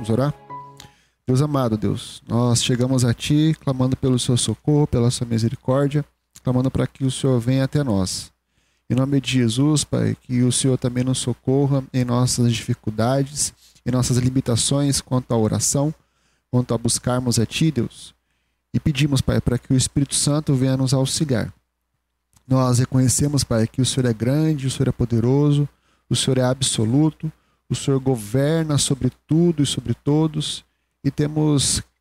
Vamos orar? Deus amado, Deus, nós chegamos a Ti clamando pelo Seu socorro, pela Sua misericórdia, clamando para que o Senhor venha até nós. Em nome de Jesus, Pai, que o Senhor também nos socorra em nossas dificuldades, em nossas limitações quanto à oração, quanto a buscarmos a Ti, Deus. E pedimos, Pai, para que o Espírito Santo venha nos auxiliar. Nós reconhecemos, Pai, que o Senhor é grande, o Senhor é poderoso, o Senhor é absoluto, o Senhor governa sobre tudo e sobre todos. E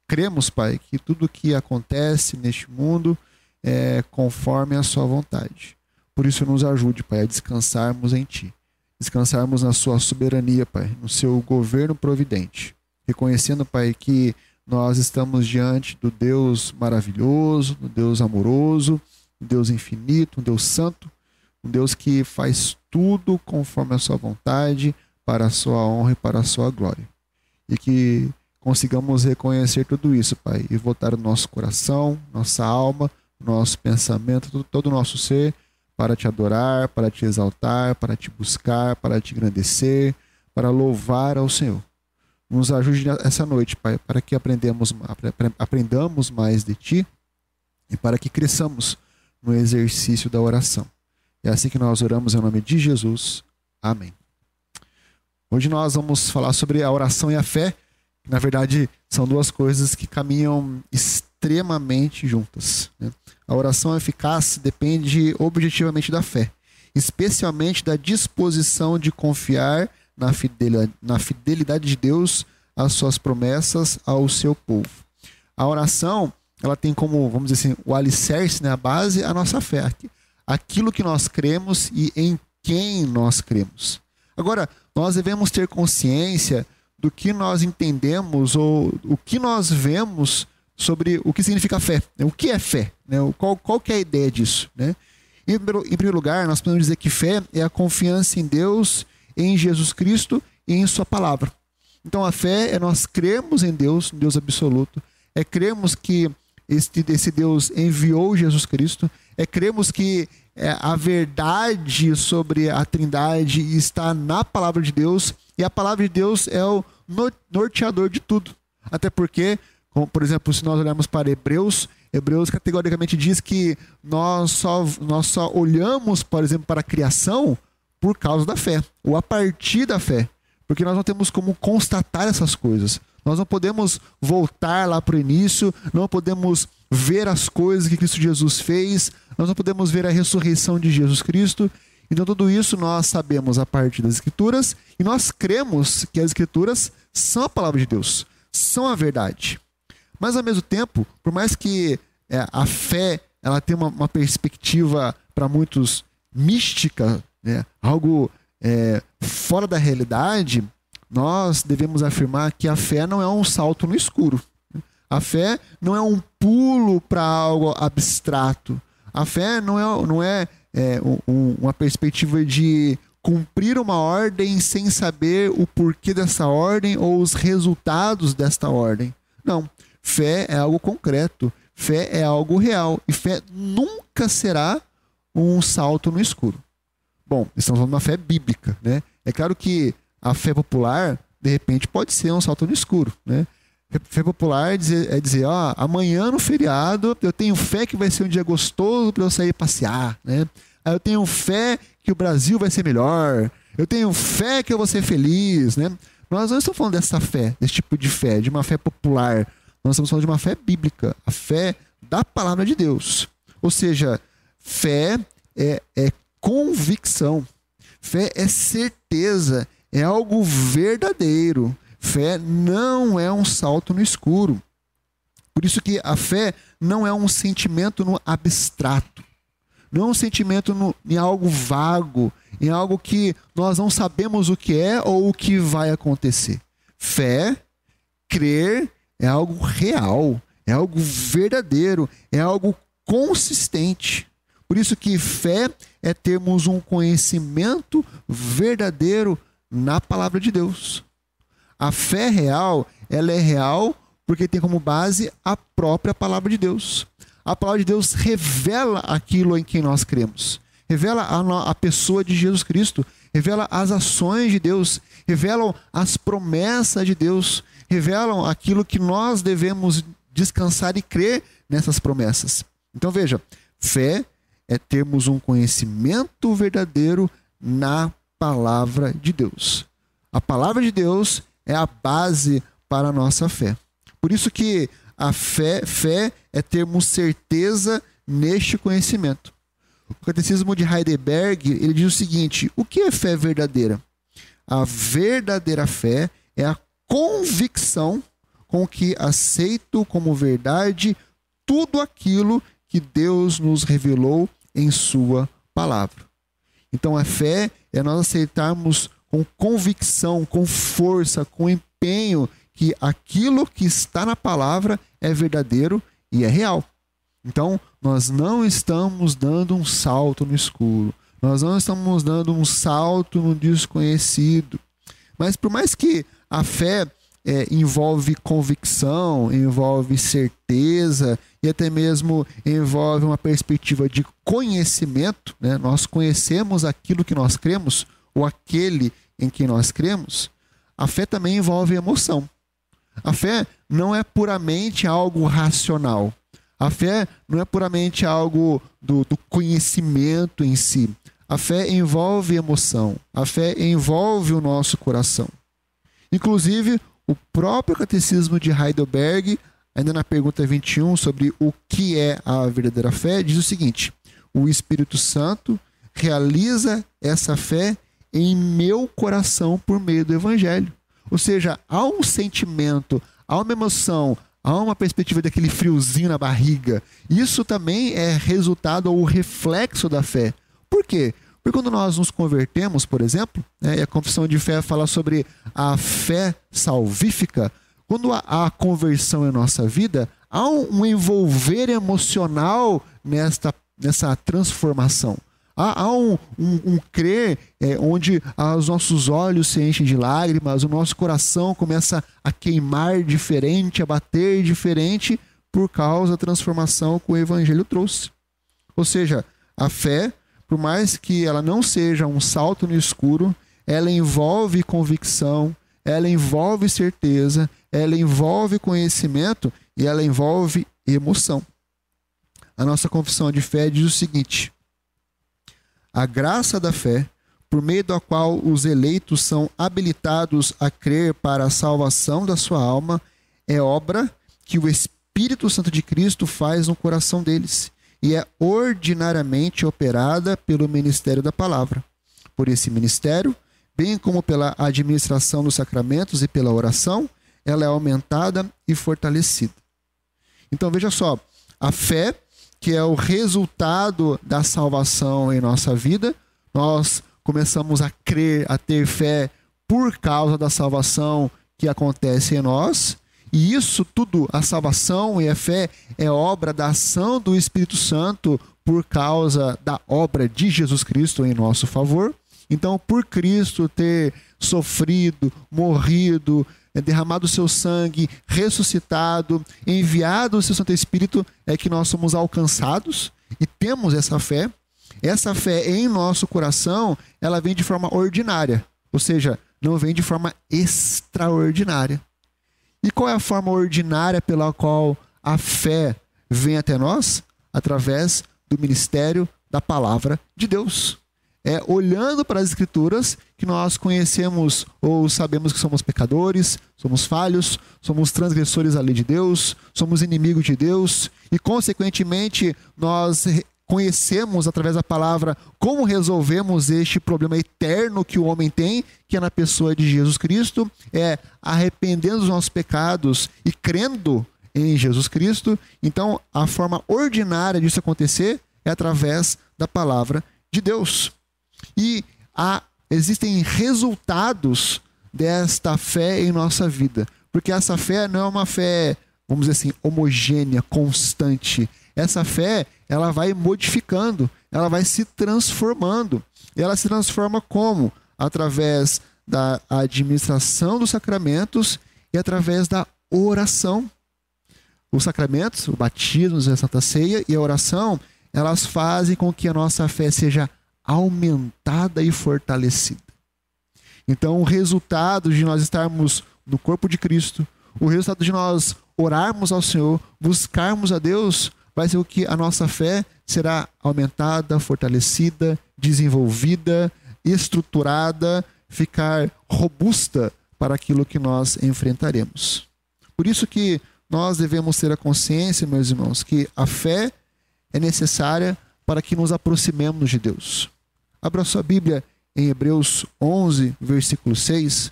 cremos, Pai, que tudo que acontece neste mundo é conforme a Sua vontade. Por isso nos ajude, Pai, a descansarmos em Ti. Descansarmos na Sua soberania, Pai, no Seu governo providente. Reconhecendo, Pai, que nós estamos diante do Deus maravilhoso, do Deus amoroso, um Deus infinito, um Deus santo, um Deus que faz tudo conforme a Sua vontade, para a Sua honra e para a Sua glória. E que consigamos reconhecer tudo isso, Pai, e voltar o nosso coração, nossa alma, nosso pensamento, todo o nosso ser, para Te adorar, para Te exaltar, para Te buscar, para Te engrandecer, para louvar ao Senhor. Nos ajude essa noite, Pai, para que aprendamos mais de Ti e para que cresçamos no exercício da oração. É assim que nós oramos em nome de Jesus. Amém. Hoje nós vamos falar sobre a oração e a fé. Na verdade, são duas coisas que caminham extremamente juntas, né? A oração eficaz depende objetivamente da fé, especialmente da disposição de confiar na fidelidade de Deus às suas promessas ao seu povo. A oração, ela tem como, vamos dizer assim, o alicerce, né, a base, a nossa fé, aquilo que nós cremos e em quem nós cremos. Agora, nós devemos ter consciência do que nós entendemos ou o que nós vemos sobre o que significa fé. O que é fé? Qual que é a ideia disso? Em primeiro lugar, nós podemos dizer que fé é a confiança em Deus, em Jesus Cristo e em Sua palavra. Então a fé é nós cremos em Deus, um Deus absoluto, é cremos que esse Deus enviou Jesus Cristo, é cremos que a verdade sobre a Trindade está na palavra de Deus, e a palavra de Deus é o norteador de tudo. Até porque, como, por exemplo, se nós olharmos para Hebreus categoricamente diz que nós só olhamos, por exemplo, para a criação por causa da fé, ou a partir da fé, porque nós não temos como constatar essas coisas. Nós não podemos voltar lá para o início, não podemos ver as coisas que Cristo Jesus fez, nós não podemos ver a ressurreição de Jesus Cristo. Então tudo isso nós sabemos a partir das Escrituras e nós cremos que as Escrituras são a palavra de Deus, são a verdade. Mas ao mesmo tempo, por mais que a fé ela tenha uma perspectiva para muitos mística, né, algo fora da realidade, nós devemos afirmar que a fé não é um salto no escuro. A fé não é um pulo para algo abstrato. A fé não é uma perspectiva de cumprir uma ordem sem saber o porquê dessa ordem ou os resultados desta ordem. Não. Fé é algo concreto. Fé é algo real. E fé nunca será um salto no escuro. Bom, estamos falando de uma fé bíblica, né? É claro que a fé popular, de repente, pode ser um salto no escuro, né? Fé popular é dizer, amanhã no feriado eu tenho fé que vai ser um dia gostoso para eu sair passear, né? Eu tenho fé que o Brasil vai ser melhor, eu tenho fé que eu vou ser feliz, né? Nós não estamos falando dessa fé, desse tipo de fé, de uma fé popular. Nós estamos falando de uma fé bíblica, a fé da palavra de Deus. Ou seja, fé é convicção, fé é certeza, é algo verdadeiro. Fé não é um salto no escuro. Por isso que a fé não é um sentimento no abstrato. Não é um sentimento em algo vago, em algo que nós não sabemos o que é ou o que vai acontecer. Fé, crer, é algo real, é algo verdadeiro, é algo consistente. Por isso que fé é termos um conhecimento verdadeiro na palavra de Deus. A fé real, ela é real porque tem como base a própria palavra de Deus. A palavra de Deus revela aquilo em quem nós cremos. Revela a pessoa de Jesus Cristo. Revela as ações de Deus. Revelam as promessas de Deus. revelam aquilo que nós devemos descansar e crer nessas promessas. Então veja, fé é termos um conhecimento verdadeiro na palavra de Deus. A palavra de Deus é a base para a nossa fé. Por isso que a fé é termos certeza neste conhecimento. O Catecismo de Heidelberg, ele diz o seguinte: o que é fé verdadeira? A verdadeira fé é a convicção com que aceito como verdade tudo aquilo que Deus nos revelou em sua palavra. Então a fé é nós aceitarmos com convicção, com força, com empenho que aquilo que está na palavra é verdadeiro e é real. Então nós não estamos dando um salto no escuro. Nós não estamos dando um salto no desconhecido. Mas por mais que a fé envolve convicção, envolve certeza e até mesmo envolve uma perspectiva de conhecimento, né? Nós conhecemos aquilo que nós cremos ou aquele em que nós cremos. A fé também envolve emoção. A fé não é puramente algo racional. A fé não é puramente algo do conhecimento em si. A fé envolve emoção. A fé envolve o nosso coração. Inclusive, o próprio Catecismo de Heidelberg, ainda na pergunta 21, sobre o que é a verdadeira fé, diz o seguinte: o Espírito Santo realiza essa fé em meu coração por meio do Evangelho. Ou seja, há um sentimento, há uma emoção, há uma perspectiva daquele friozinho na barriga. Isso também é resultado ou reflexo da fé. Por quê? Porque quando nós nos convertemos, por exemplo, e a confissão de fé fala sobre a fé salvífica, quando há conversão em nossa vida, há um envolver emocional nessa transformação. Há um crer onde os nossos olhos se enchem de lágrimas, o nosso coração começa a queimar diferente, a bater diferente, por causa da transformação que o Evangelho trouxe. Ou seja, a fé, por mais que ela não seja um salto no escuro, ela envolve convicção, ela envolve certeza, ela envolve conhecimento e ela envolve emoção. A nossa confissão de fé diz o seguinte: a graça da fé, por meio da qual os eleitos são habilitados a crer para a salvação da sua alma, é obra que o Espírito Santo de Cristo faz no coração deles e é ordinariamente operada pelo ministério da palavra. Por esse ministério, bem como pela administração dos sacramentos e pela oração, ela é aumentada e fortalecida. Então veja só, a fé, que é o resultado da salvação em nossa vida, nós começamos a crer, a ter fé por causa da salvação que acontece em nós. E isso tudo, a salvação e a fé, é obra da ação do Espírito Santo por causa da obra de Jesus Cristo em nosso favor. Então, por Cristo ter sofrido, morrido, derramado o seu sangue, ressuscitado, enviado o seu Santo Espírito, é que nós somos alcançados e temos essa fé. Essa fé em nosso coração, ela vem de forma ordinária, ou seja, não vem de forma extraordinária. E qual é a forma ordinária pela qual a fé vem até nós? Através do ministério da palavra de Deus. É olhando para as Escrituras que nós conhecemos ou sabemos que somos pecadores, somos falhos, somos transgressores da lei de Deus, somos inimigos de Deus e, consequentemente, nós conhecemos através da palavra como resolvemos este problema eterno que o homem tem, que é na pessoa de Jesus Cristo, arrependendo dos nossos pecados e crendo em Jesus Cristo. Então, a forma ordinária disso acontecer é através da palavra de Deus. E existem resultados desta fé em nossa vida, porque essa fé não é uma fé, vamos dizer assim, homogênea, constante. Essa fé, ela vai modificando, ela vai se transformando. E ela se transforma como? Através da administração dos sacramentos e através da oração. Os sacramentos, o batismo, a Santa Ceia e a oração, elas fazem com que a nossa fé seja aumentada e fortalecida. Então, o resultado de nós estarmos no corpo de Cristo, o resultado de nós orarmos ao Senhor, buscarmos a Deus, vai ser o que a nossa fé será aumentada, fortalecida, desenvolvida, estruturada, ficar robusta para aquilo que nós enfrentaremos. Por isso que nós devemos ter a consciência, meus irmãos, que a fé é necessária para que nos aproximemos de Deus. Abra sua Bíblia em Hebreus 11, versículo 6.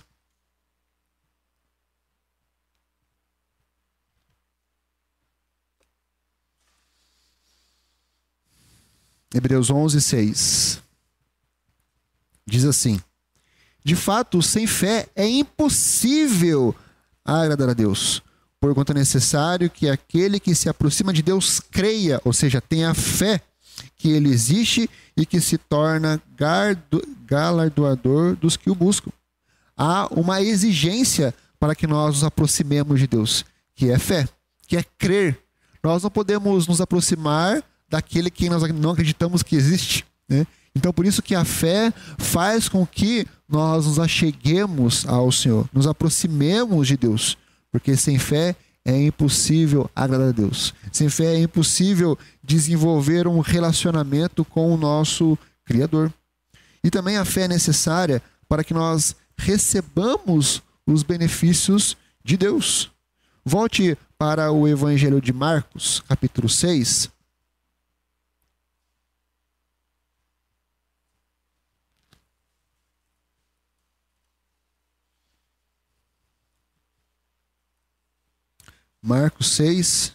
Hebreus 11, 6. Diz assim: de fato, sem fé é impossível agradar a Deus, porquanto é necessário que aquele que se aproxima de Deus creia, ou seja, tenha fé que Ele existe e que se torna galardoador dos que o buscam. Há uma exigência para que nós nos aproximemos de Deus, que é fé, que é crer. Nós não podemos nos aproximar daquele que nós não acreditamos que existe, né? Então, por isso que a fé faz com que nós nos acheguemos ao Senhor, nos aproximemos de Deus, porque sem fé é impossível agradar a Deus. Sem fé é impossível desenvolver um relacionamento com o nosso Criador. E também a fé é necessária para que nós recebamos os benefícios de Deus. Volte para o Evangelho de Marcos, capítulo 6. Marcos 6,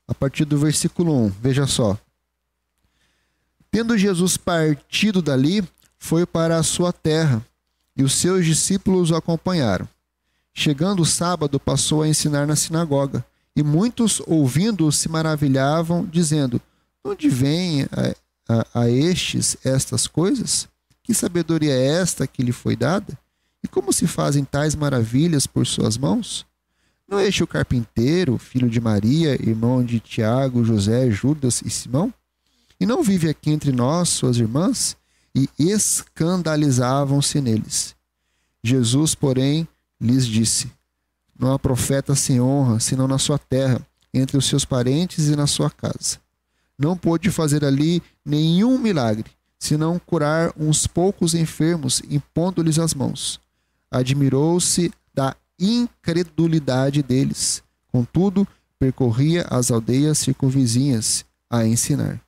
a partir do versículo 1, veja só. Tendo Jesus partido dali, foi para a sua terra, e os seus discípulos o acompanharam. Chegando o sábado, passou a ensinar na sinagoga, e muitos, ouvindo-o, se maravilhavam, dizendo: onde vêm a estes estas coisas? Que sabedoria é esta que lhe foi dada? E como se fazem tais maravilhas por suas mãos? Não é este o carpinteiro, filho de Maria, irmão de Tiago, José, Judas e Simão? E não vive aqui entre nós, suas irmãs? E escandalizavam-se neles. Jesus, porém, lhes disse: não há profeta sem honra, senão na sua terra, entre os seus parentes e na sua casa. Não pôde fazer ali nenhum milagre, senão curar uns poucos enfermos, impondo-lhes as mãos. Admirou-se da incredulidade deles. Contudo, percorria as aldeias circunvizinhas a ensinar.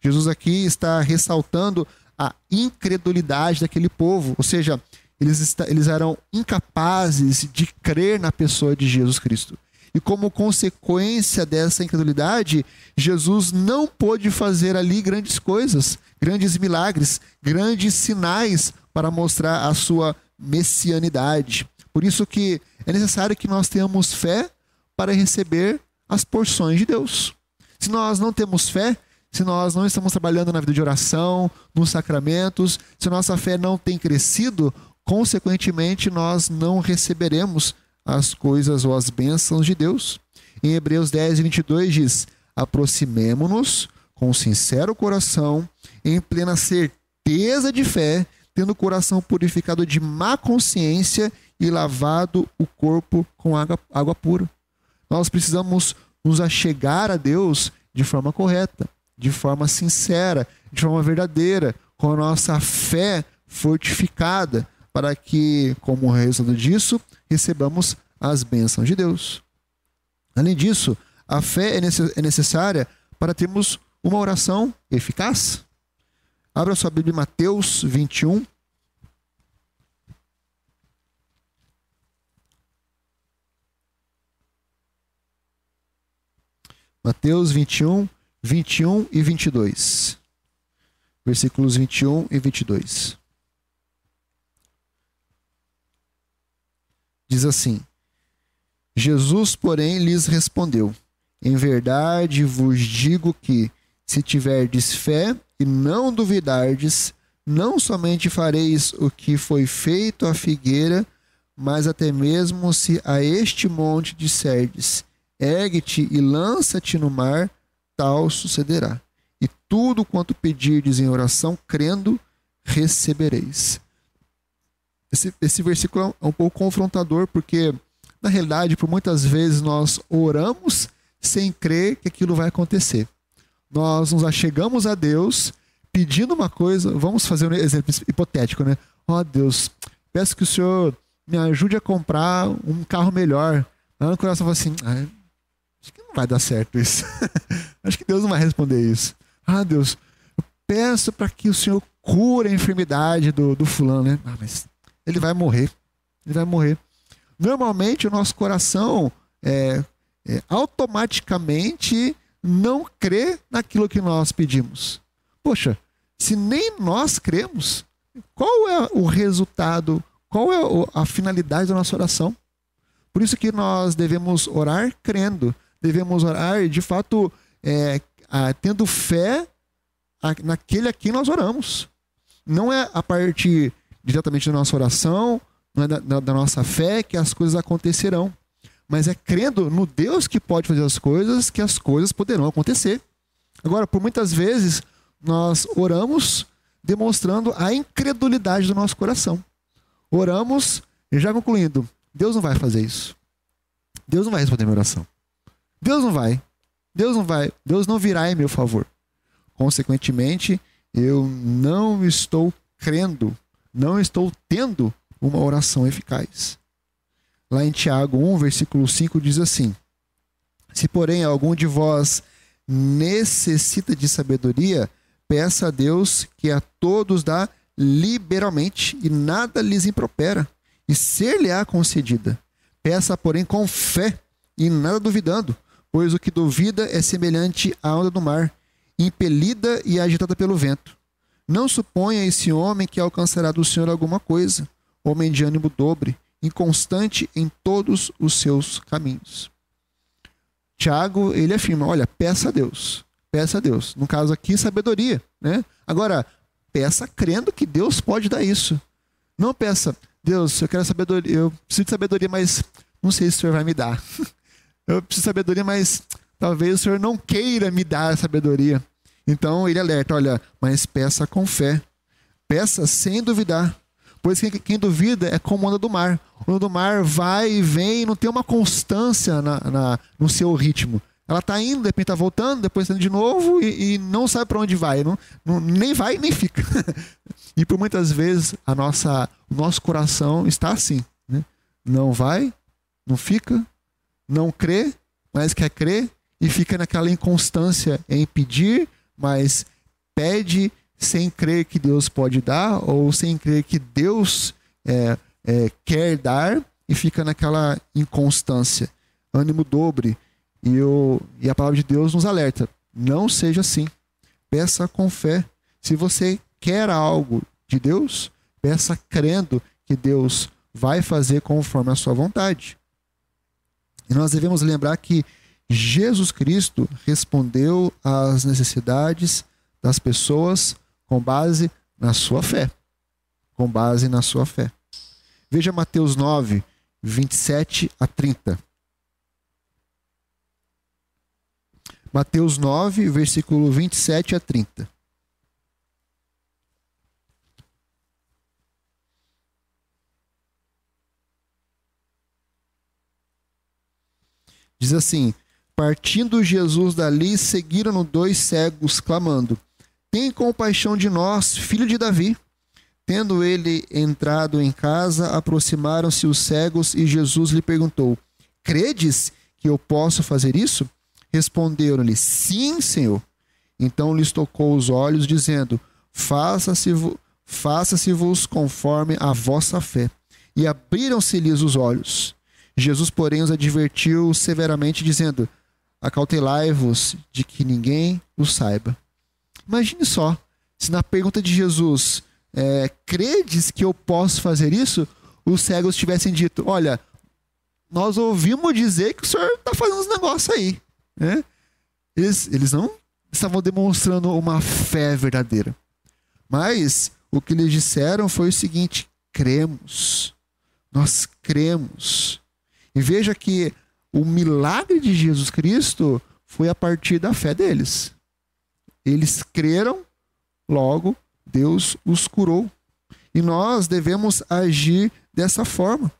Jesus aqui está ressaltando a incredulidade daquele povo, ou seja, eles eram incapazes de crer na pessoa de Jesus Cristo. E como consequência dessa incredulidade, Jesus não pôde fazer ali grandes coisas, grandes milagres, grandes sinais para mostrar a sua messianidade. Por isso que é necessário que nós tenhamos fé para receber as porções de Deus. Se nós não temos fé, se nós não estamos trabalhando na vida de oração, nos sacramentos, se nossa fé não tem crescido, consequentemente nós não receberemos as coisas ou as bênçãos de Deus. Em Hebreus 10, 22 diz: aproximemo-nos com sincero coração, em plena certeza de fé, tendo o coração purificado de má consciência e lavado o corpo com água pura. Nós precisamos nos achegar a Deus de forma correta, de forma sincera, de forma verdadeira, com a nossa fé fortificada, para que, como resultado disso, recebamos as bênçãos de Deus. Além disso, a fé é necessária para termos uma oração eficaz. Abra sua Bíblia em Mateus 21. Mateus 21, 21 e 22. Versículos 21 e 22. Diz assim: Jesus, porém, lhes respondeu: em verdade vos digo que, se tiverdes fé e não duvidardes, não somente fareis o que foi feito à figueira, mas até mesmo se a este monte disserdes: ergue-te e lança-te no mar, tal sucederá. E tudo quanto pedirdes em oração, crendo, recebereis. Esse versículo é um pouco confrontador, porque na realidade, por muitas vezes nós oramos sem crer que aquilo vai acontecer. Nós nos achegamos a Deus pedindo uma coisa, vamos fazer um exemplo hipotético, né? Ó Deus, peço que o Senhor me ajude a comprar um carro melhor. Aí no coração fala assim, acho que não vai dar certo isso. Acho que Deus não vai responder isso. Deus, eu peço para que o Senhor cure a enfermidade do fulano, né? Mas ele vai morrer. Ele vai morrer. Normalmente o nosso coração automaticamente não crê naquilo que nós pedimos. Poxa, se nem nós cremos, qual é o resultado, qual é a finalidade da nossa oração? Por isso que nós devemos orar crendo, devemos orar de fato tendo fé naquele a quem nós oramos. Não é a partir diretamente da nossa oração, não é da nossa fé que as coisas acontecerão, mas é crendo no Deus que pode fazer as coisas, que as coisas poderão acontecer. Agora, por muitas vezes, nós oramos demonstrando a incredulidade do nosso coração. Oramos, e já concluindo, Deus não vai fazer isso. Deus não vai responder minha oração. Deus não vai. Deus não vai. Deus não virá em meu favor. Consequentemente, eu não estou crendo, não estou tendo uma oração eficaz. Lá em Tiago 1, versículo 5, diz assim: se, porém, algum de vós necessita de sabedoria, peça a Deus, que a todos dá liberalmente e nada lhes impropera, e ser-lhe-á concedida. Peça, porém, com fé e nada duvidando, pois o que duvida é semelhante à onda do mar, impelida e agitada pelo vento. Não suponha esse homem que alcançará do Senhor alguma coisa, homem de ânimo dobre, inconstante em todos os seus caminhos. Tiago, ele afirma, olha, peça a Deus. Peça a Deus. No caso aqui, sabedoria, né? Agora, peça crendo que Deus pode dar isso. Não peça, Deus, eu quero sabedoria, eu preciso de sabedoria, mas não sei se o Senhor vai me dar. Eu preciso de sabedoria, mas talvez o Senhor não queira me dar a sabedoria. Então, ele alerta, olha, mas peça com fé. Peça sem duvidar. Pois quem duvida é como a onda do mar. A onda do mar vai e vem, não tem uma constância no seu ritmo. Ela está indo, de repente está voltando, depois está indo de novo e não sabe para onde vai. Nem vai nem fica. E por muitas vezes o nosso coração está assim, né? Não vai, não fica, não crê, mas quer crer e fica naquela inconstância em pedir, mas pede sem crer que Deus pode dar, ou sem crer que Deus quer dar, e fica naquela inconstância. Ânimo dobre. E a palavra de Deus nos alerta. Não seja assim. Peça com fé. Se você quer algo de Deus, peça crendo que Deus vai fazer conforme a sua vontade. E nós devemos lembrar que Jesus Cristo respondeu às necessidades das pessoas com base na sua fé. Com base na sua fé. Veja Mateus 9, 27 a 30. Mateus 9, versículo 27 a 30. Diz assim: partindo Jesus dali, seguiram-no 2 cegos, clamando: tem compaixão de nós, filho de Davi. Tendo ele entrado em casa, aproximaram-se os cegos e Jesus lhe perguntou: credes que eu posso fazer isso? Responderam-lhe: sim, Senhor. Então lhes tocou os olhos, dizendo: faça-se-vos conforme a vossa fé. E abriram-se-lhes os olhos. Jesus, porém, os advertiu severamente, dizendo: acautelai-vos de que ninguém o saiba. Imagine só, se na pergunta de Jesus, credes que eu posso fazer isso? Os cegos tivessem dito: olha, nós ouvimos dizer que o senhor está fazendo uns negócios aí, né? Eles não estavam demonstrando uma fé verdadeira. Mas o que eles disseram foi o seguinte: cremos. Nós cremos. E veja que o milagre de Jesus Cristo foi a partir da fé deles. Eles creram, logo Deus os curou. E nós devemos agir dessa forma.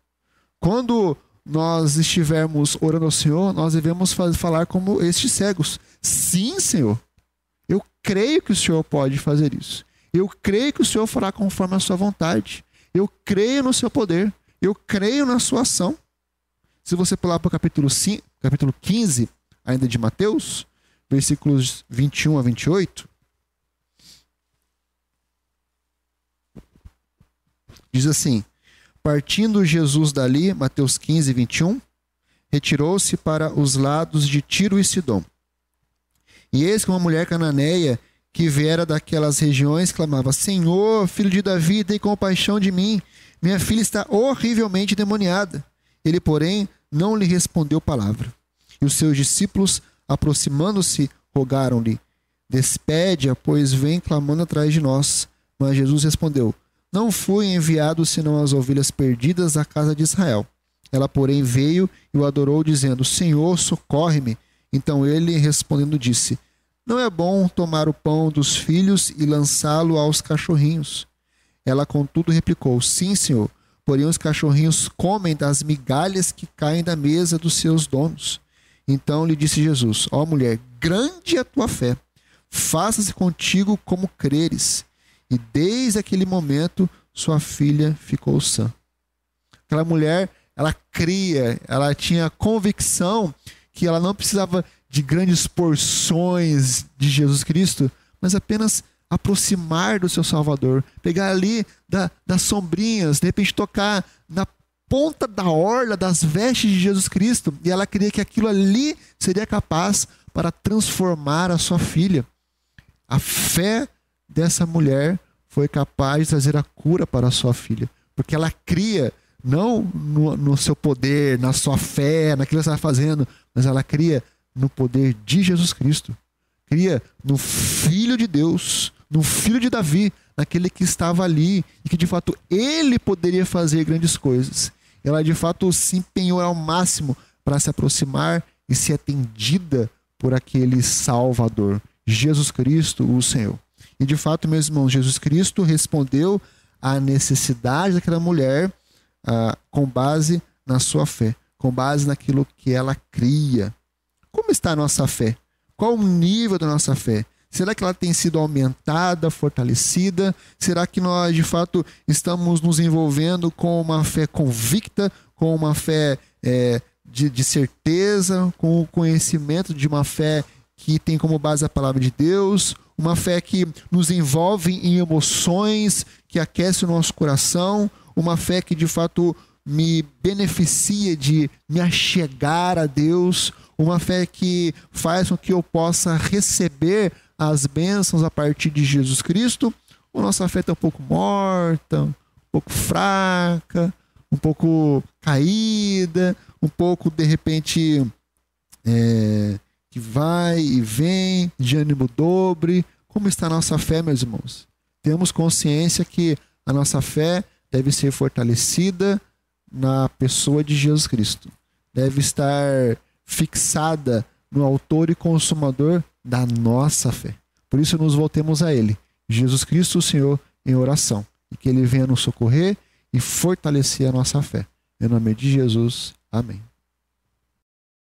Quando nós estivermos orando ao Senhor, nós devemos falar como estes cegos. Sim, Senhor, eu creio que o Senhor pode fazer isso. Eu creio que o Senhor fará conforme a sua vontade. Eu creio no seu poder. Eu creio na sua ação. Se você pular para o capítulo 15, ainda de Mateus, versículos 21 a 28, diz assim: partindo Jesus dali, Mateus 15, 21, retirou-se para os lados de Tiro e Sidom. E eis que uma mulher cananeia, que viera daquelas regiões, clamava: Senhor, filho de Davi, tem compaixão de mim. Minha filha está horrivelmente endemoniada. Ele, porém, não lhe respondeu palavra. E os seus discípulos, aproximando-se, rogaram-lhe: despede-a, pois vem clamando atrás de nós. Mas Jesus respondeu: não fui enviado senão as ovelhas perdidas da casa de Israel. Ela, porém, veio e o adorou, dizendo: Senhor, socorre-me. Então ele, respondendo, disse: não é bom tomar o pão dos filhos e lançá-lo aos cachorrinhos. Ela, contudo, replicou: sim, Senhor, porém os cachorrinhos comem das migalhas que caem da mesa dos seus donos. Então lhe disse Jesus: ó mulher, grande é a tua fé, faça-se contigo como creres. E desde aquele momento sua filha ficou sã. Aquela mulher, ela cria, ela tinha convicção que ela não precisava de grandes porções de Jesus Cristo, mas apenas aproximar do seu Salvador, pegar ali das sombrinhas, de repente tocar na ponta da orla das vestes de Jesus Cristo, e ela queria que aquilo ali seria capaz para transformar a sua filha. A fé dessa mulher foi capaz de trazer a cura para a sua filha, porque ela cria não no seu poder, na sua fé, naquilo que ela está fazendo, mas ela cria no poder de Jesus Cristo, cria no Filho de Deus, no Filho de Davi, naquele que estava ali e que de fato ele poderia fazer grandes coisas. Ela de fato se empenhou ao máximo para se aproximar e ser atendida por aquele Salvador, Jesus Cristo, o Senhor. E de fato, meus irmãos, Jesus Cristo respondeu à necessidade daquela mulher com base na sua fé, com base naquilo que ela cria. Como está a nossa fé? Qual o nível da nossa fé? Será que ela tem sido aumentada, fortalecida? Será que nós, de fato, estamos nos envolvendo com uma fé convicta, com uma fé de certeza, com o conhecimento de uma fé que tem como base a palavra de Deus, uma fé que nos envolve em emoções, que aquece o nosso coração, uma fé que, de fato, me beneficia de me achegar a Deus, uma fé que faz com que eu possa receber as bênçãos a partir de Jesus Cristo? Ou nossa fé está um pouco morta, um pouco fraca, um pouco caída, um pouco, de repente, que vai e vem, de ânimo dobre? Como está a nossa fé, meus irmãos? Temos consciência que a nossa fé deve ser fortalecida na pessoa de Jesus Cristo. Deve estar fixada no autor e consumador da nossa fé. Por isso nos voltemos a Ele, Jesus Cristo, o Senhor, em oração. E que Ele venha nos socorrer e fortalecer a nossa fé. Em nome de Jesus, amém.